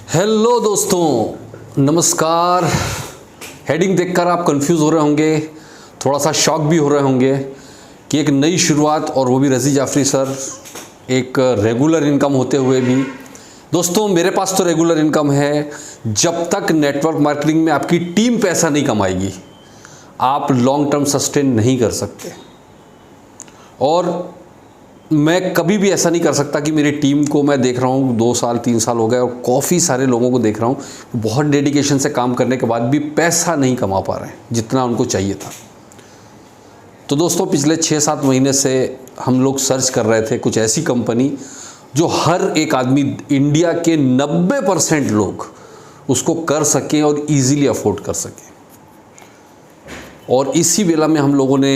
Hello दोस्तों, नमस्कार। Heading देखकर आप कंफ्यूज हो रहे होंगे, थोड़ा सा शॉक भी हो रहे होंगे कि एक नई शुरुआत और वो भी रज़ी जाफरी सर, एक रेगुलर इनकम होते हुए भी। दोस्तों, मेरे पास तो रेगुलर इनकम है। जब तक नेटवर्क मार्केटिंग में आपकी टीम पैसा नहीं कमाएगी, आप लॉन्ग टर्म सस्टेन नहीं कर सकते। और मैं कभी भी ऐसा नहीं कर सकता कि मेरी टीम को मैं देख रहा हूँ 2 साल 3 साल हो गए और काफ़ी सारे लोगों को देख रहा हूँ बहुत डेडिकेशन से काम करने के बाद भी पैसा नहीं कमा पा रहे हैं जितना उनको चाहिए था। तो दोस्तों, पिछले 6-7 महीने से हम लोग सर्च कर रहे थे कुछ ऐसी कंपनी जो हर एक आदमी, इंडिया के 90% लोग उसको कर सकें और ईज़िली अफोर्ड कर सकें। और इसी वेला में हम लोगों ने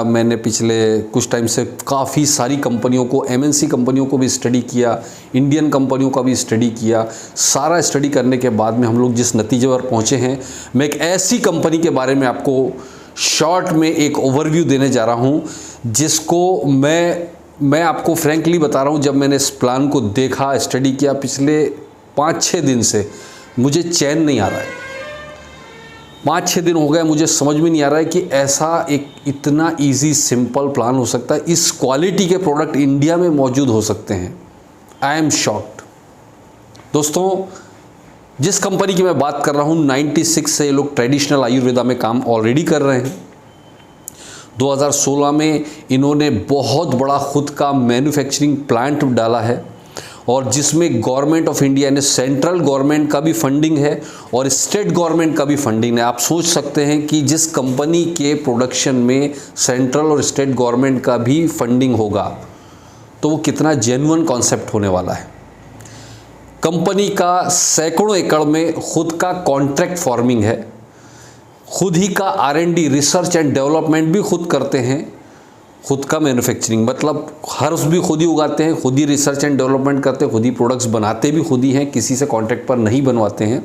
मैंने पिछले कुछ टाइम से काफ़ी सारी कंपनियों को, एमएनसी कंपनियों को भी स्टडी किया, इंडियन कंपनियों का भी स्टडी किया। सारा स्टडी करने के बाद में हम लोग जिस नतीजे पर पहुँचे हैं, मैं एक ऐसी कंपनी के बारे में आपको शॉर्ट में एक ओवरव्यू देने जा रहा हूँ जिसको मैं आपको फ्रैंकली बता रहा हूँ, जब मैंने इस प्लान को देखा, स्टडी किया, पिछले 5-6 दिन से मुझे चैन नहीं आ रहा है। 5-6 दिन हो गए, मुझे समझ में नहीं आ रहा है कि ऐसा एक इतना इजी सिंपल प्लान हो सकता है। इस क्वालिटी के प्रोडक्ट इंडिया में मौजूद हो सकते हैं। I am shocked. दोस्तों, जिस कंपनी की मैं बात कर रहा हूँ, 96 से ये लोग ट्रेडिशनल आयुर्वेदा में काम ऑलरेडी कर रहे हैं। 2016 में इन्होंने बहुत बड़ा खुद का मैन्युफैक्चरिंग प्लांट डाला है और जिसमें गवर्नमेंट ऑफ इंडिया ने, सेंट्रल गवर्नमेंट का भी फंडिंग है और स्टेट गवर्नमेंट का भी फंडिंग है। आप सोच सकते हैं कि जिस कंपनी के प्रोडक्शन में सेंट्रल और स्टेट गवर्नमेंट का भी फंडिंग होगा तो वो कितना जेन्युइन कॉन्सेप्ट होने वाला है। कंपनी का सैकड़ों एकड़ में खुद का कॉन्ट्रैक्ट फार्मिंग है, खुद ही का R&D, रिसर्च एंड डेवलपमेंट भी खुद करते हैं, खुद का मैन्युफैक्चरिंग मतलब हर्ब्स भी खुद ही उगाते हैं, खुद ही रिसर्च एंड डेवलपमेंट करते हैं, खुद ही प्रोडक्ट्स बनाते भी खुद ही हैं, किसी से कॉन्ट्रैक्ट पर नहीं बनवाते हैं।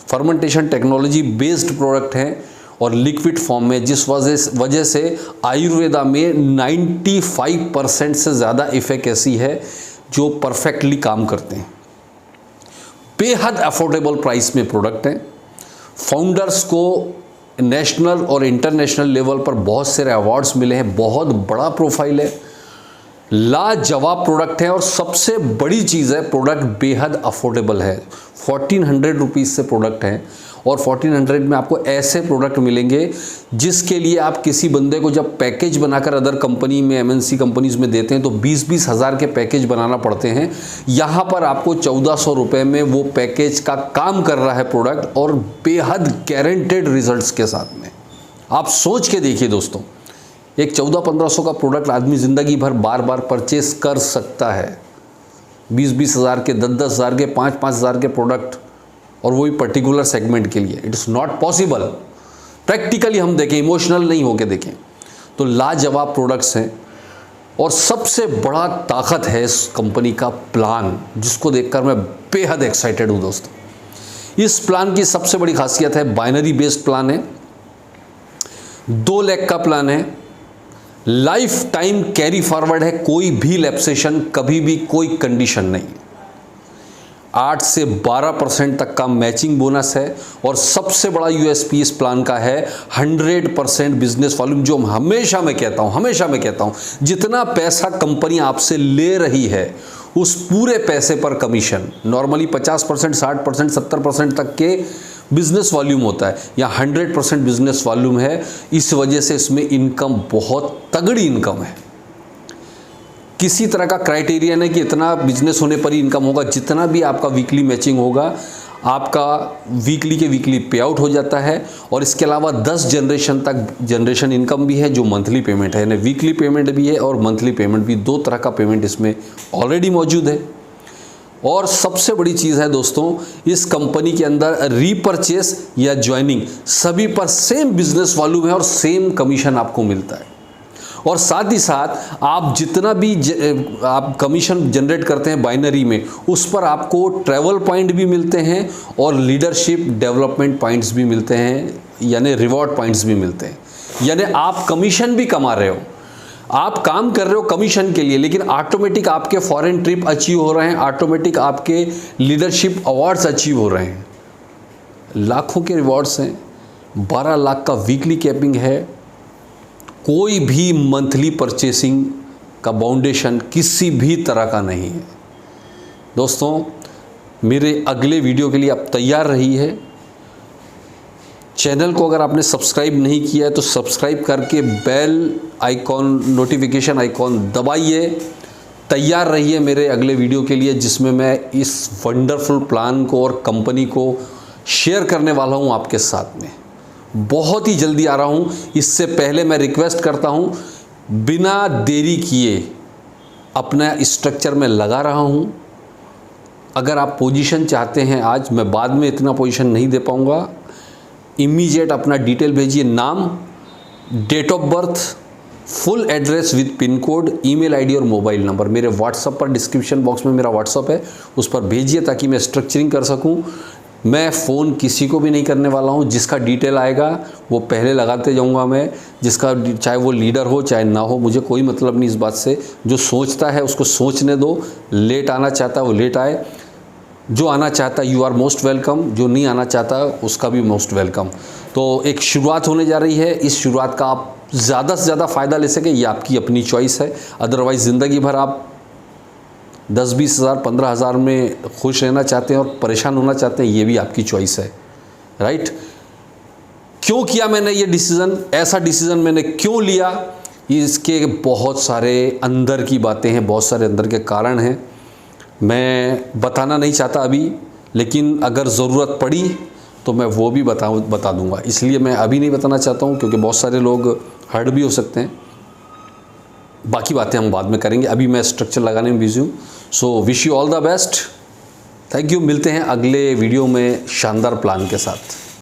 फर्मेंटेशन टेक्नोलॉजी बेस्ड प्रोडक्ट हैं और लिक्विड फॉर्म में, जिस वजह से आयुर्वेदा में 95% से ज़्यादा एफिकेसी है जो परफेक्टली काम करते हैं। बेहद अफोर्डेबल प्राइस में प्रोडक्ट हैं। फाउंडर्स को नेशनल और इंटरनेशनल लेवल पर बहुत सारे अवार्ड्स मिले हैं। बहुत बड़ा प्रोफाइल है, लाजवाब प्रोडक्ट है और सबसे बड़ी चीज़ है, प्रोडक्ट बेहद अफोर्डेबल है। 1400 रुपीज़ से प्रोडक्ट है और 1400 में आपको ऐसे प्रोडक्ट मिलेंगे जिसके लिए आप किसी बंदे को जब पैकेज बनाकर अदर कंपनी में, एमएनसी कंपनीज में देते हैं तो 20-20 हज़ार के पैकेज बनाना पड़ते हैं। यहाँ पर आपको 1400 रुपये में वो पैकेज का काम कर रहा है प्रोडक्ट और बेहद गारंटेड रिजल्ट्स के साथ में। आप सोच के देखिए दोस्तों, एक 1400-1500 का प्रोडक्ट आदमी ज़िंदगी भर बार बार परचेस कर सकता है। 20-20 हज़ार के, 10-10 हज़ार के, 5-5 हज़ार के प्रोडक्ट, और वो भी पर्टिकुलर सेगमेंट के लिए। It is not possible. Practically हम देखें, इमोशनल नहीं होके देखें तो लाजवाब प्रोडक्ट्स हैं। और सबसे बड़ा ताकत है इस कंपनी का प्लान, जिसको देखकर मैं बेहद एक्साइटेड हूँ दोस्तों। इस प्लान की सबसे बड़ी खासियत है, बाइनरी बेस्ड प्लान है, 2 लाख का प्लान है, लाइफ टाइम कैरी फॉरवर्ड है, कोई भी लैप्सेशन, कभी भी कोई कंडीशन नहीं। 8 से 12% तक का मैचिंग बोनस है और सबसे बड़ा यूएसपी इस प्लान का है 100% बिजनेस वॉल्यूम। जो हमेशा मैं कहता हूँ, जितना पैसा कंपनी आपसे ले रही है उस पूरे पैसे पर कमीशन, नॉर्मली 50%, 60%, 70% तक के बिजनेस वॉल्यूम होता है, या 100% बिजनेस वॉल्यूम है। इस वजह से इसमें इनकम बहुत तगड़ी इनकम है। किसी तरह का क्राइटेरिया नहीं कि इतना बिजनेस होने पर ही इनकम होगा। जितना भी आपका वीकली मैचिंग होगा, आपका वीकली के वीकली पे आउट हो जाता है। और इसके अलावा 10 जनरेशन तक जनरेशन इनकम भी है जो मंथली पेमेंट है, यानी वीकली पेमेंट भी है और मंथली पेमेंट भी। 2 तरह का पेमेंट इसमें ऑलरेडी मौजूद है। और सबसे बड़ी चीज़ है दोस्तों, इस कंपनी के अंदर रीपरचेस या ज्वाइनिंग सभी पर सेम बिजनेस वॉल्यूम है और सेम कमीशन आपको मिलता है। और साथ ही साथ आप जितना भी आप कमीशन जनरेट करते हैं बाइनरी में, उस पर आपको ट्रैवल पॉइंट भी मिलते हैं और लीडरशिप डेवलपमेंट पॉइंट्स भी मिलते हैं, यानी रिवॉर्ड पॉइंट्स भी मिलते हैं। यानी आप कमीशन भी कमा रहे हो, आप काम कर रहे हो कमीशन के लिए, लेकिन ऑटोमेटिक आपके फॉरेन ट्रिप अचीव हो रहे हैं, ऑटोमेटिक आपके लीडरशिप अवार्ड्स अचीव हो रहे हैं। लाखों के रिवॉर्ड्स हैं, 12 लाख का वीकली कैपिंग है, कोई भी मंथली परचेसिंग का बाउंडेशन किसी भी तरह का नहीं है। दोस्तों, मेरे अगले वीडियो के लिए आप तैयार रहिए। चैनल को अगर आपने सब्सक्राइब नहीं किया है तो सब्सक्राइब करके बेल आइकॉन, नोटिफिकेशन आइकॉन दबाइए। तैयार रहिए मेरे अगले वीडियो के लिए, जिसमें मैं इस वंडरफुल प्लान को और कंपनी को शेयर करने वाला हूं आपके साथ में। बहुत ही जल्दी आ रहा हूं। इससे पहले मैं रिक्वेस्ट करता हूं, बिना देरी किए अपना स्ट्रक्चर में लगा रहा हूं। अगर आप पोजीशन चाहते हैं आज, मैं बाद में इतना पोजीशन नहीं दे पाऊंगा। इमीडिएट अपना डिटेल भेजिए, नाम, date of birth, full address with pin code, email ID और मोबाइल नंबर। मेरे व्हाट्सएप पर डिस्क्रिप्शन बॉक्स में मेरा व्हाट्सएप है, उस पर भेजिए ताकि मैं स्ट्रक्चरिंग कर सकूं। मैं फ़ोन किसी को भी नहीं करने वाला हूं। जिसका डिटेल आएगा वो पहले लगाते जाऊंगा मैं, जिसका चाहे वो लीडर हो चाहे ना हो, मुझे कोई मतलब नहीं इस बात से। जो सोचता है उसको सोचने दो, लेट आना चाहता है वो लेट आए, जो आना चाहता है यू आर मोस्ट वेलकम, जो नहीं आना चाहता उसका भी मोस्ट वेलकम। तो एक शुरुआत होने जा रही है, इस शुरुआत का आप ज़्यादा से ज़्यादा फ़ायदा ले सकें, ये आपकी अपनी चॉइस है। अदरवाइज़ ज़िंदगी भर आप 10-20 हज़ार 15 हज़ार में खुश रहना चाहते हैं और परेशान होना चाहते हैं, ये भी आपकी चॉइस है, राइट। क्यों किया मैंने ये डिसीज़न, ऐसा डिसीज़न मैंने क्यों लिया, इसके बहुत सारे अंदर की बातें हैं, बहुत सारे अंदर के कारण हैं। मैं बताना नहीं चाहता अभी, लेकिन अगर ज़रूरत पड़ी तो मैं वो भी बता दूंगा। इसलिए मैं अभी नहीं बताना चाहता हूँ, क्योंकि बहुत सारे लोग हर्ट भी हो सकते हैं। बाकी बातें हम बाद में करेंगे, अभी मैं स्ट्रक्चर लगाने में बिजी हूँ। So wish you all the best, thank you. मिलते हैं अगले वीडियो में शानदार प्लान के साथ।